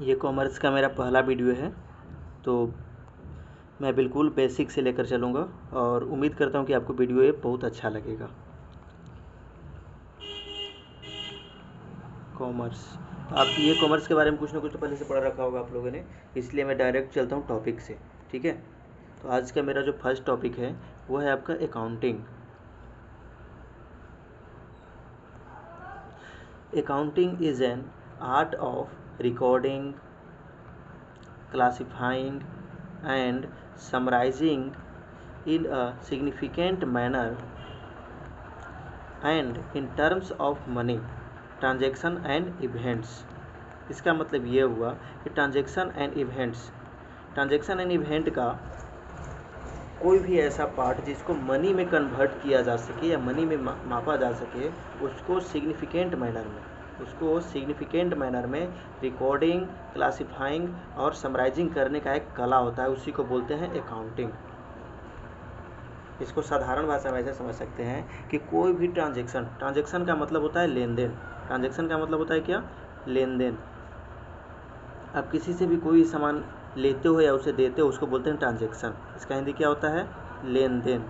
ये कॉमर्स का मेरा पहला वीडियो है, तो मैं बिल्कुल बेसिक से लेकर चलूँगा और उम्मीद करता हूँ कि आपको वीडियो ये बहुत अच्छा लगेगा। कॉमर्स, आप ये कॉमर्स के बारे में कुछ ना कुछ तो पहले से पढ़ा रखा होगा आप लोगों ने, इसलिए मैं डायरेक्ट चलता हूँ टॉपिक से। ठीक है, तो आज का मेरा जो फर्स्ट टॉपिक है वो है आपका accounting. Accounting is an art of recording, classifying and summarizing in a significant manner and in terms of money, transaction and events। इसका मतलब ये हुआ कि ट्रांजैक्शन एंड इवेंट का कोई भी ऐसा पार्ट जिसको मनी में कन्वर्ट किया जा सके या मनी में मापा जा सके, उसको सिग्निफिकेंट मैनर में रिकॉर्डिंग, क्लासिफाइंग और समराइजिंग करने का एक कला होता है, उसी को बोलते हैं अकाउंटिंग। इसको साधारण भाषा में ऐसे समझ सकते हैं कि कोई भी ट्रांजैक्शन का मतलब होता है लेन देन। ट्रांजैक्शन का मतलब होता है क्या? लेन देन। आप किसी से भी कोई सामान लेते हो या उसे देते हो, उसको बोलते हैं ट्रांजैक्शन। इसका हिंदी क्या होता है? लेन देन।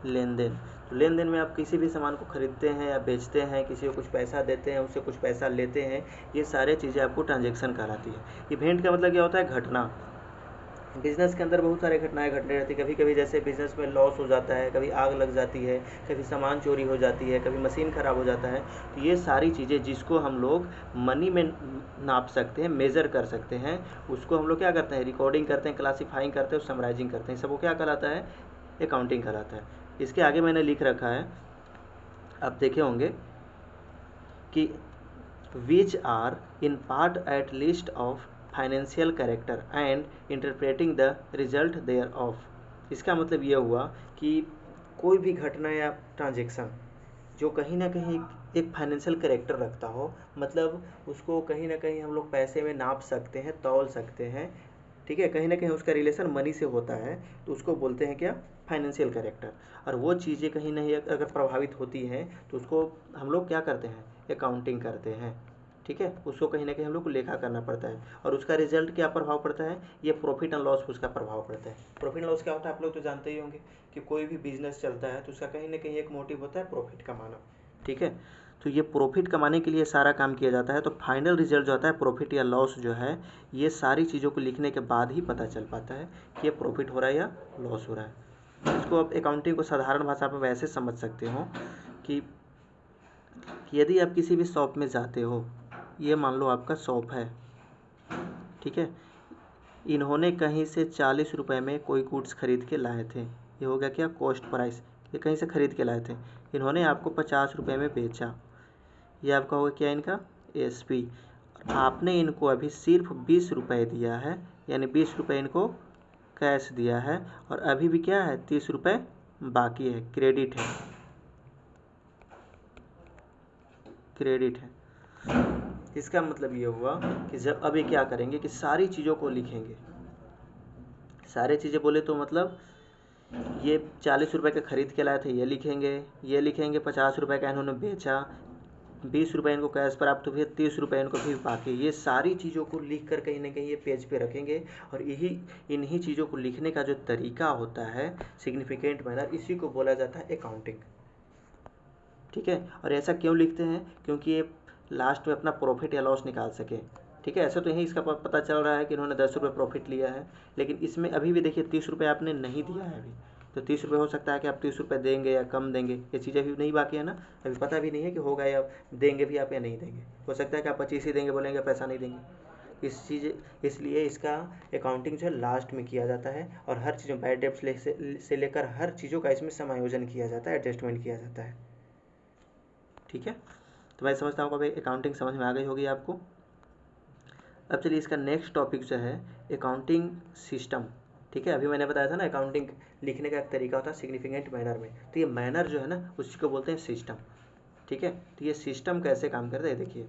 लेन देन, तो लेन देन में आप किसी भी सामान को खरीदते हैं या बेचते हैं, किसी को कुछ पैसा देते हैं, उससे कुछ पैसा लेते हैं, ये सारे चीज़ें आपको ट्रांजैक्शन कहलाती है। इवेंट का मतलब क्या होता है? घटना। बिजनेस के अंदर बहुत सारे घटनाएं घटने रहती है। कभी कभी जैसे बिजनेस में लॉस हो जाता है, कभी आग लग जाती है, कभी सामान चोरी हो जाती है, कभी मशीन ख़राब हो जाता है। तो ये सारी चीज़ें जिसको हम लोग मनी में नाप सकते हैं, मेज़र कर सकते हैं, उसको हम लोग क्या करते हैं? रिकॉर्डिंग करते हैं, क्लासीफाइंग करते हैं और समराइजिंग करते हैं। सबको क्या कहलाता है? अकाउंटिंग कहलाता है। इसके आगे मैंने लिख रखा है, आप देखे होंगे कि which are in part at least of financial character and interpreting the result thereof। इसका मतलब यह हुआ कि कोई भी घटना या ट्रांजैक्शन जो कहीं ना कहीं एक फाइनेंशियल कैरेक्टर रखता हो, मतलब उसको कहीं ना कहीं हम लोग पैसे में नाप सकते हैं, तौल सकते हैं। ठीक है, कहीं ना कहीं उसका रिलेशन मनी से होता है, तो उसको बोलते हैं क्या? Financial character. और वो चीज़ें कहीं नहीं अगर प्रभावित होती हैं तो उसको हम लोग क्या करते हैं? अकाउंटिंग करते हैं। ठीक है, उसको कहीं ना कहीं हम लोग को लेखा करना पड़ता है, और उसका रिजल्ट क्या प्रभाव पड़ता है? ये प्रॉफिट एंड लॉस उसका प्रभाव पड़ता है। प्रॉफिट एंड लॉस क्या होता है आप लोग तो जानते ही होंगे कि कोई भी बिजनेस चलता है तो उसका कहीं ना कहीं एक मोटिव होता है प्रॉफिट कमाना। ठीक है, तो ये प्रॉफिट कमाने के लिए सारा काम किया जाता है। तो फाइनल रिजल्ट जो होता है, प्रॉफिट या लॉस जो है, ये सारी चीज़ों को लिखने के बाद ही पता चल पाता है कि ये प्रॉफिट हो रहा है या लॉस हो रहा है। इसको आप अकाउंटिंग को साधारण भाषा में वैसे समझ सकते हो कि यदि आप किसी भी शॉप में जाते हो, ये मान लो आपका शॉप है, ठीक है, इन्होंने कहीं से 40 रुपये में कोई गुड्स खरीद के लाए थे, ये हो गया क्या? Cost price. ये कहीं से खरीद के लाए थे, इन्होंने आपको 50 रुपये में बेचा, ये आपका होगा क्या? इनका एसपी। आपने इनको अभी सिर्फ 20 रुपये दिया है, यानी 20 रुपये इनको कैश दिया है, और अभी भी क्या है? 30 रुपये बाकी है, क्रेडिट है। क्रेडिट है। इसका मतलब ये हुआ कि जब अभी क्या करेंगे कि सारी चीज़ों को लिखेंगे। सारी चीज़ें बोले तो मतलब ये 40 रुपये का खरीद के लाए थे, ये लिखेंगे 50 रुपये का इन्होंने बेचा, 20 रुपये इनको कैश प्राप्त हुए, 30 रुपये इनको फिर बाकी। ये सारी चीज़ों को लिख कर कहीं ना कहीं ये पेज पे रखेंगे, और इन्हीं चीज़ों को लिखने का जो तरीका होता है, सिग्निफिकेंट मैनर, इसी को बोला जाता है अकाउंटिंग। ठीक है, और ऐसा क्यों लिखते हैं? क्योंकि ये लास्ट में अपना प्रॉफिट या लॉस निकाल सके। ठीक है, ऐसा तो यही इसका पता चल रहा है कि इन्होंने 10 रुपये प्रॉफिट लिया है, लेकिन इसमें अभी भी देखिए 30 रुपये आपने नहीं दिया है अभी। तो 30 रुपये हो सकता है कि आप 30 रुपये देंगे या कम देंगे, ये चीज़ अभी नहीं बाकी है ना, अभी पता भी नहीं है कि होगा या देंगे भी आप या नहीं देंगे। हो सकता है कि आप 25 ही देंगे, बोलेंगे पैसा नहीं देंगे। इसलिए इसका अकाउंटिंग जो है लास्ट में किया जाता है, और हर चीज़ों बैड डेब्ट्स से लेकर हर चीज़ों का इसमें समायोजन किया जाता है, एडजस्टमेंट किया जाता है। ठीक है, तो मैं समझता हूँ कि अकाउंटिंग समझ में आ गई होगी आपको। अब चलिए इसका नेक्स्ट टॉपिक जो है अकाउंटिंग सिस्टम। ठीक है, अभी मैंने बताया था ना अकाउंटिंग लिखने का एक तरीका होता है सिग्निफिकेंट मैनर में, तो ये मैनर जो है ना उसी को बोलते हैं सिस्टम। ठीक है, तो ये सिस्टम कैसे काम करता है देखिए।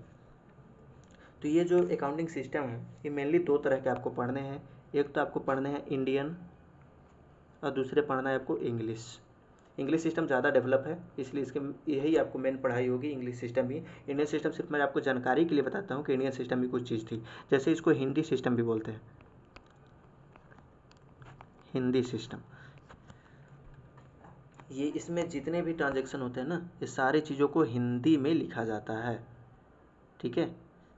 तो ये जो अकाउंटिंग सिस्टम है, ये मेनली दो तरह के आपको पढ़ने हैं। एक तो आपको पढ़ने हैं इंडियन, और दूसरे पढ़ना है आपको इंग्लिश। इंग्लिश सिस्टम ज़्यादा डेवलप है, इसलिए इसके यही आपको मेन पढ़ाई होगी, इंग्लिश सिस्टम ही। इंडियन सिस्टम सिर्फ मैं आपको जानकारी के लिए बताता हूँ कि इंडियन सिस्टम भी कुछ चीज़ थी। जैसे इसको हिंदी सिस्टम भी बोलते हैं, हिंदी सिस्टम। ये इसमें जितने भी ट्रांजेक्शन होते हैं ना, ये सारी चीज़ों को हिंदी में लिखा जाता है, ठीक है,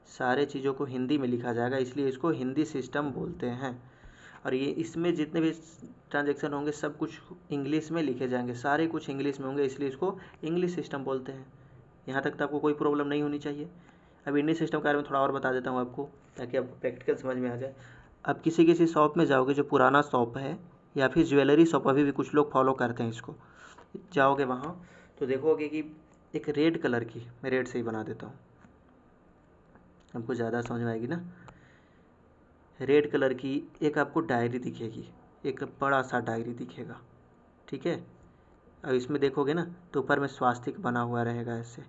सारे चीज़ों को हिंदी में लिखा जाएगा, इसलिए इसको हिंदी सिस्टम बोलते हैं। और ये इसमें जितने भी ट्रांजेक्शन होंगे सब कुछ इंग्लिश में लिखे जाएंगे, सारे कुछ इंग्लिश में होंगे, इसलिए इसको इंग्लिश सिस्टम बोलते हैं। यहाँ तक तो आपको कोई प्रॉब्लम नहीं होनी चाहिए। अब इंडियन सिस्टम के बारे में थोड़ा और बता देता हूँ आपको, ताकि आपको प्रैक्टिकल समझ में आ जाए। अब किसी किसी शॉप में जाओगे जो पुराना शॉप है, या फिर ज्वेलरी शॉप, अभी भी कुछ लोग फॉलो करते हैं इसको, जाओगे वहाँ तो देखोगे कि एक रेड कलर की, मैं रेड से ही बना देता हूँ, आपको ज़्यादा समझ में आएगी ना। रेड कलर की एक आपको डायरी दिखेगी, एक बड़ा सा डायरी दिखेगा, ठीक है। अब इसमें देखोगे ना तो ऊपर में स्वास्तिक बना हुआ रहेगा ऐसे।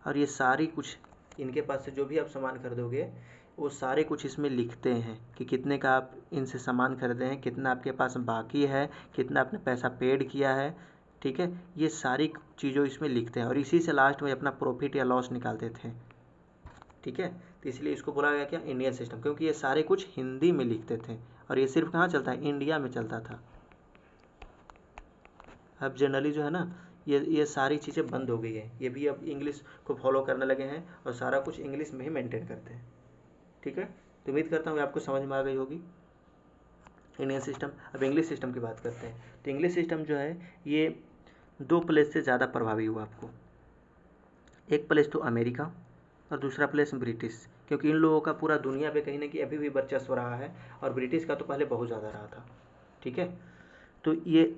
और ये सारी कुछ इनके पास से जो भी आप सामान खरीदोगे वो सारे कुछ इसमें लिखते हैं कि कितने का आप इनसे सामान खरीदे हैं, कितना आपके पास बाकी है, कितना आपने पैसा पेड किया है, ठीक है। ये सारी चीज़ों इसमें लिखते हैं और इसी से लास्ट में अपना प्रॉफिट या लॉस निकालते थे, ठीक है। तो इसलिए इसको बोला गया क्या, इंडियन सिस्टम, क्योंकि ये सारे कुछ हिंदी में लिखते थे। और ये सिर्फ कहाँ चलता है, इंडिया में चलता था। अब जनरली जो है ना, ये सारी चीज़ें बंद हो गई है, ये भी अब इंग्लिश को फॉलो करने लगे हैं और सारा कुछ इंग्लिश में ही मेंटेन करते हैं, ठीक है। तो उम्मीद करता हूँ आपको समझ में आ गई होगी इंडियन सिस्टम। अब इंग्लिश सिस्टम की बात करते हैं। तो इंग्लिश सिस्टम जो है ये 2 प्लेस से ज़्यादा प्रभावी हुआ आपको। एक प्लेस तो अमेरिका और दूसरा प्लेस ब्रिटिश, क्योंकि इन लोगों का पूरा दुनिया पे कहीं ना कहीं अभी भी वर्चस्व रहा है, और ब्रिटिश का तो पहले बहुत ज़्यादा रहा था, ठीक है। तो ये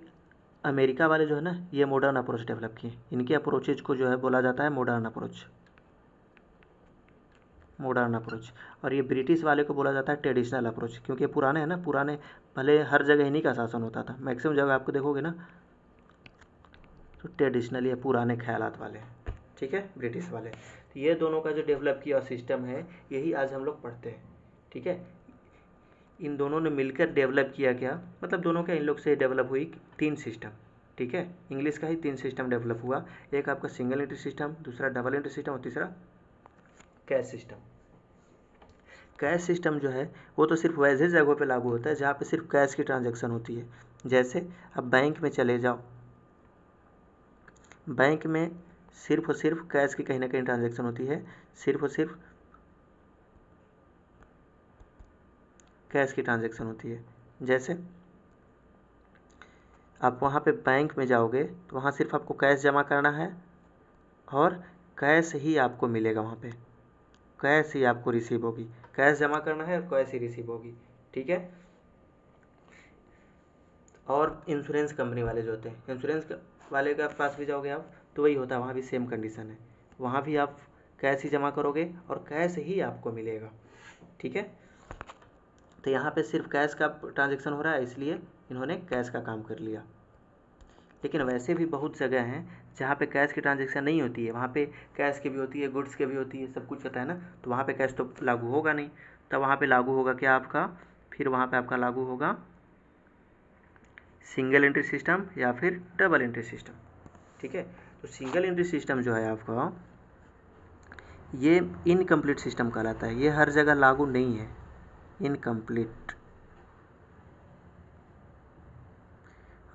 अमेरिका वाले जो है ना, ये मॉडर्न अप्रोच डेवलप किए। इनके अप्रोचेज को जो है बोला जाता है मॉडर्न अप्रोच, मॉडर्न अप्रोच। और ये ब्रिटिश वाले को बोला जाता है ट्रेडिशनल अप्रोच, क्योंकि पुराने हैं ना, पुराने पहले हर जगह इन्हीं का शासन होता था, मैक्सिमम जगह आपको देखोगे ना तो ट्रेडिशनल या पुराने ख्यालात वाले, ठीक है, ब्रिटिश वाले। तो ये दोनों का जो डेवलप किया सिस्टम है, यही आज हम लोग पढ़ते हैं, ठीक है। इन दोनों ने मिलकर डेवलप किया क्या, मतलब दोनों का इन लोग से डेवलप हुई 3 सिस्टम, ठीक है। इंग्लिश का ही 3 सिस्टम डेवलप हुआ, एक आपका सिंगल एंट्री सिस्टम, दूसरा डबल एंट्री सिस्टम और तीसरा कैश सिस्टम। कैश सिस्टम जो है वो तो सिर्फ वैसे जगहों पे लागू होता है जहाँ पे सिर्फ कैश की ट्रांजैक्शन होती है। जैसे अब बैंक में चले जाओ, बैंक में सिर्फ और सिर्फ कैश की कहीं ना कहीं ट्रांजैक्शन होती है, सिर्फ और सिर्फ कैश की ट्रांजैक्शन होती है। जैसे आप वहाँ पे बैंक में जाओगे तो वहाँ सिर्फ आपको कैश जमा करना है और कैश ही आपको मिलेगा, वहाँ पे कैश ही आपको रिसीव होगी, कैश जमा करना है और कैश ही रिसीव होगी, ठीक है। और इंश्योरेंस कंपनी वाले जो होते हैं, इंश्योरेंस वाले के पास भी जाओगे आप तो वही होता है, वहाँ भी सेम कंडीशन है, वहाँ भी आप कैश ही जमा करोगे और कैश ही आपको मिलेगा, ठीक है। तो यहाँ पे सिर्फ कैश का ट्रांजैक्शन हो रहा है, इसलिए इन्होंने कैश का काम कर लिया। लेकिन वैसे भी बहुत जगह हैं जहाँ पे कैश की ट्रांजैक्शन नहीं होती है, वहाँ पे कैश की भी होती है, गुड्स की भी होती है, सब कुछ होता है ना, तो वहाँ पे कैश तो लागू होगा नहीं। तब वहाँ पे लागू होगा क्या आपका, फिर वहाँ पे आपका लागू होगा सिंगल एंट्री सिस्टम या फिर डबल एंट्री सिस्टम, ठीक है। तो सिंगल एंट्री सिस्टम जो है आपका, ये इनकम्प्लीट सिस्टम कहलाता है, ये हर जगह लागू नहीं है, इनकम्प्लीट।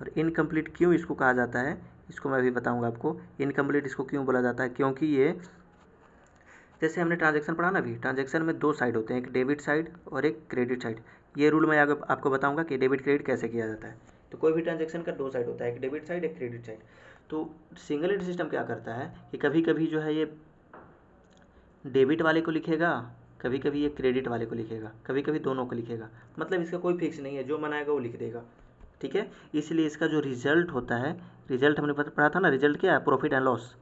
और इनकम्प्लीट क्यों इसको कहा जाता है, इसको मैं भी बताऊंगा आपको। इनकम्प्लीट इसको क्यों बोला जाता है, क्योंकि ये, जैसे हमने ट्रांजैक्शन पढ़ा ना, अभी ट्रांजैक्शन में 2 साइड होते हैं, एक डेबिट साइड और एक क्रेडिट साइड। ये रूल मैं आगे आपको बताऊंगा कि डेबिट क्रेडिट कैसे किया जाता है। तो कोई भी ट्रांजैक्शन का 2 साइड होता है, एक डेबिट साइड एक क्रेडिट साइड। तो सिंगल एंट्री सिस्टम क्या करता है कि कभी कभी जो है ये डेबिट वाले को लिखेगा, कभी कभी ये क्रेडिट वाले को लिखेगा, कभी कभी दोनों को लिखेगा, मतलब इसका कोई फिक्स नहीं है, जो मनाएगा वो लिख देगा, ठीक है। इसलिए इसका जो रिजल्ट होता है, रिजल्ट हमने पढ़ा था ना, रिजल्ट क्या है, profit and loss.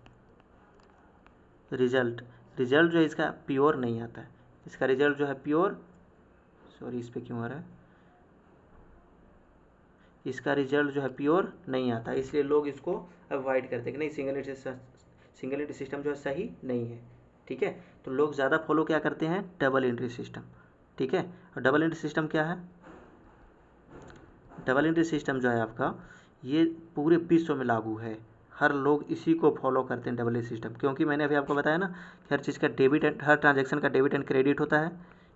Result result जो है इसका प्योर नहीं आता है, इसका रिजल्ट जो है प्योर, सॉरी इस पर क्यों आ रहा है, इसका रिजल्ट जो है प्योर नहीं आता, इसलिए लोग इसको अवॉइड करते हैं कि नहीं, सिंगल एंट्री सिस्टम जो है सही नहीं है, ठीक है। तो लोग ज़्यादा फॉलो क्या करते हैं, डबल एंट्री सिस्टम, ठीक है। और डबल एंट्री सिस्टम क्या है, डबल एंट्री सिस्टम जो है आपका, ये पूरे विश्व में लागू है, हर लोग इसी को फॉलो करते हैं डबल सिस्टम, क्योंकि मैंने अभी आपको बताया ना कि हर चीज़ का डेबिट एंड हर ट्रांजैक्शन का डेबिट एंड क्रेडिट होता है।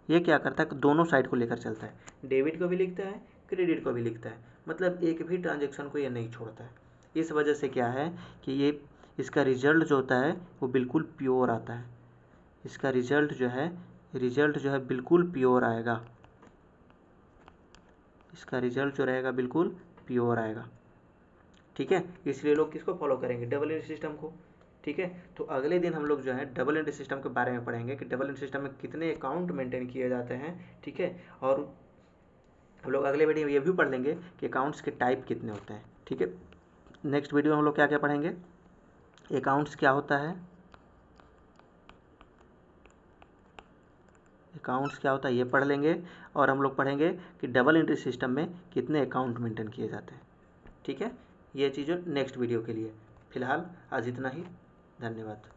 ये क्या करता है, दोनों साइड को लेकर चलता है, डेबिट को भी लिखता है, क्रेडिट को भी लिखता है, मतलब एक भी ट्रांजैक्शन को ये नहीं छोड़ता है। इस वजह से क्या है कि ये इसका रिजल्ट जो होता है वो बिल्कुल प्योर आता है, इसका रिजल्ट जो है बिल्कुल प्योर आएगा, इसका रिजल्ट जो रहेगा बिल्कुल प्योर आएगा। ठीक है, इसलिए लोग किसको फॉलो करेंगे, डबल एंट्री सिस्टम को। ठीक है, तो अगले दिन हम लोग जो है डबल एंट्री सिस्टम के बारे में पढ़ेंगे कि डबल एंट्री सिस्टम में कितने अकाउंट मेंटेन किए जाते हैं। ठीक है, और हम लोग अगले वीडियो में ये भी पढ़ लेंगे कि अकाउंट्स के टाइप कितने होते हैं। ठीक है, नेक्स्ट वीडियो में हम लोग क्या क्या पढ़ेंगे, अकाउंट्स क्या होता है, अकाउंट्स क्या होता है ये पढ़ लेंगे, और हम लोग पढ़ेंगे कि डबल एंट्री सिस्टम में कितने अकाउंट मेंटेन किए जाते हैं। ठीक है, ये चीज़ें नेक्स्ट वीडियो के लिए। फिलहाल आज इतना ही, धन्यवाद।